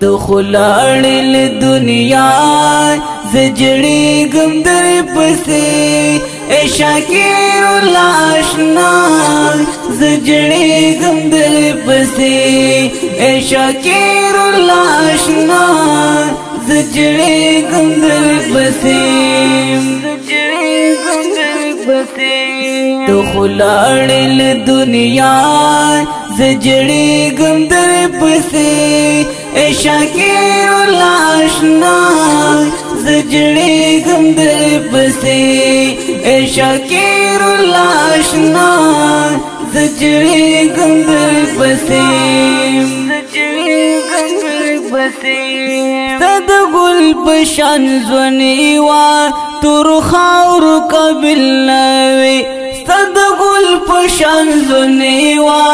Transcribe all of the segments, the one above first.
تو خلاړل دنیا زجړې ګم در پسې اے شاکر الله آشنا زجړې ګم در پسې اے شاکر الله آشنا زجړې ګم در پسې زجړې ګم در پسې تو خلاړل دنیا زجړې ګم در پسې اے شاکر الله آشنا زجړې ګم در پسې اے شاکر الله آشنا زجړې ګم در پسې زجړې ګم در پسې صد ګل پشان ځونی وا تور خاور قبل نوي صد ګل پشان ځونی وا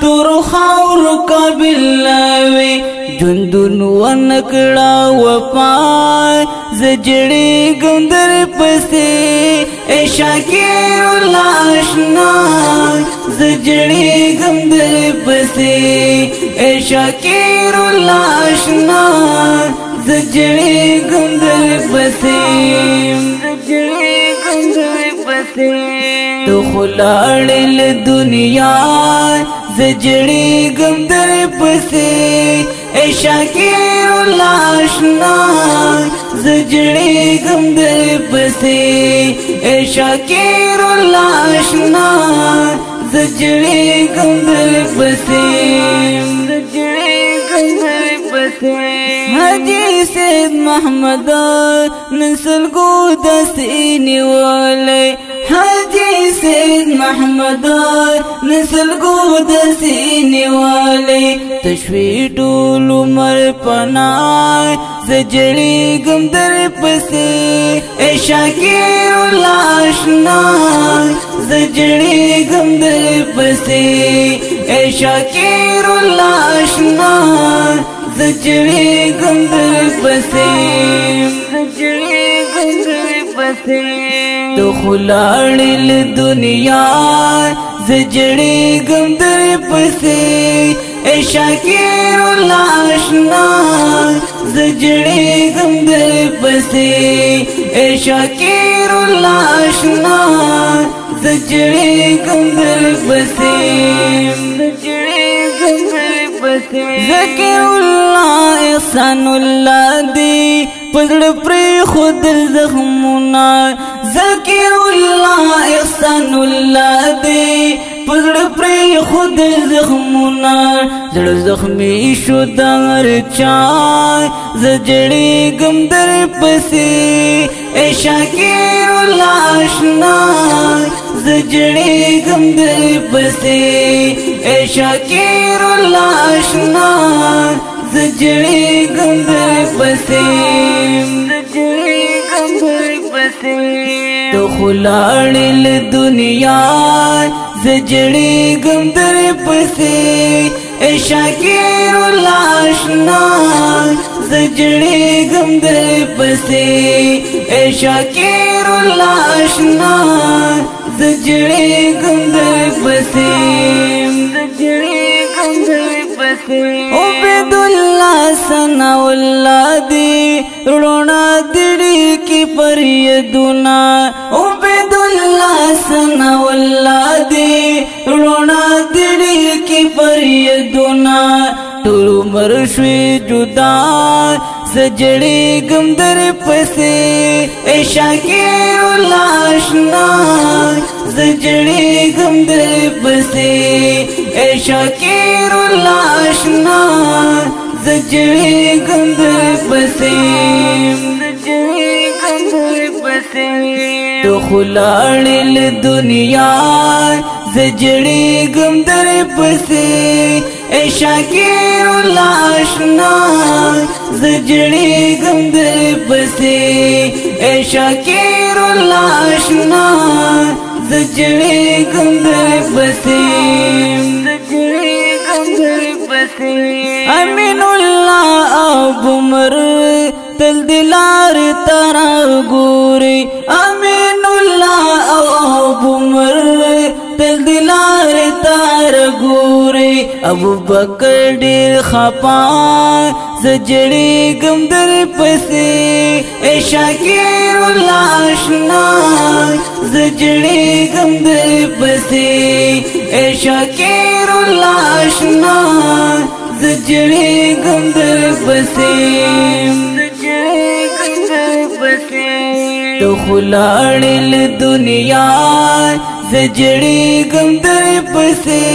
تور خاور قبل نوي جندون ونکڑا وپای زجڑی گندر پسے اے شاکر اللہ آشنا زجڑی گندر پسے اے شاکر اللہ آشنا زجڑی گندر پسے زجڑی گندر پسے تو خلاڑل دنیا زجڑی گندر پسے اے شاکر اللہ آشنا زجڑے گم در پسے اے شاکر اللہ آشنا زجڑے گم در پسے زجڑے گم در پسے حاجی سید محمد نسل کو دسینی والے حاجی سید محمد نسل کو دسینی والے تشوی ټول عمر پناه زجړې ګم در پسې اے شاکر الله آشنا زجړې ګم در پسې اے شاکر الله آشنا زجړې ګم در پسې زجړې ګم در پسې تو خلاړل دنیا زجړې ګم در پسې اے شاکر اللہ آشنا زجڑے گم در پسے اے شاکر اللہ آشنا زجڑے گم در پسے زجڑے گم در پسے ذکر اللہ احسان اللہ دی پزڑ پری خود زخمنا ذکر اللہ احسان اللہ دی پزڑ پری خود زخمنا زڑ زخمی شو دار چای زجڑی گم در پسے اے شاکر اللہ آشنا زجڑی گم در پسے اے شاکر اللہ آشنا زجڑی گم در پسے زجڑی گم در پسے تو خلاڑل دنیا زجڑی گم در پسے اے شاکر اللہ آشنا زجڑی گم در پسے اے شاکر اللہ آشنا زجڑی گم در پسے زجڑی گم در پسے عبید اللہ ثنا اللہ دی رونا دڑی کی پریدنا عبید اللہ ثنا اللہ دی رونا دڑی کی پریدنا ټول عمر شوی جدا زجړې ګم در پسې اے شاکر الله آشنا زجړې ګم در پسې اے شاکر الله آشنا زجړې ګم در پسې زجړې ګم در پسې تو خلاړل دنیا زجړې ګم در پسې اے شاکر اللہ آشنا زجڑے گم در پسے اے شاکر اللہ آشنا زجڑے گم در پسے زجڑے گم در پسے امین اللہ ابو مر تل دلار ترا گوری امین اللہ ابو مر تل دلار تار ګوري ابو بکر ډیر خپا زجړې ګم در پسې اے شاکر الله آشنا زجړې ګم در پسې اے شاکر الله آشنا زجړې ګم در پسې تو خلاړل دنیا زجړې ګم در پسې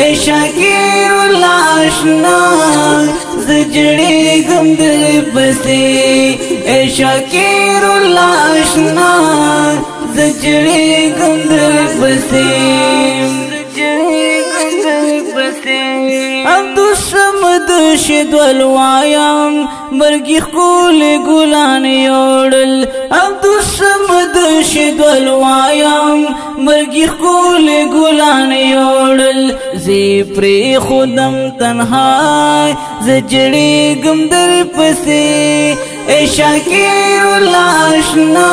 اے شاکر الله آشنا زجړې ګم در پسې اے شاکر الله آشنا زجړې ګم در پسې عبد الصمد شدول وایم مرګي خول ګلان یوړل عبد الصمد شدول وایم مرګي خول ګلان یوړل زی پری خودم تنها زجړې ګم در پسې اے شاکر الله آشنا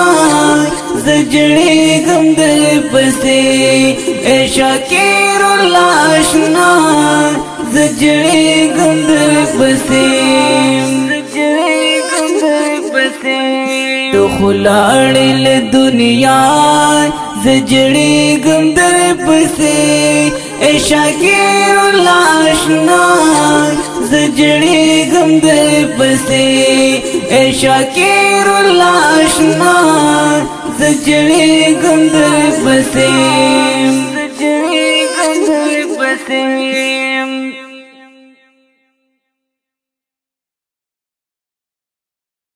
زجړې ګم در پسې اے شاکر الله آشنا زجړې ګم در پسې تو خلاړل دنیا زجړې ګم در پسې اے شاکر الله آشنا زجړې ګم در پسې اے شاکر الله آشنا زجړې ګم در پسې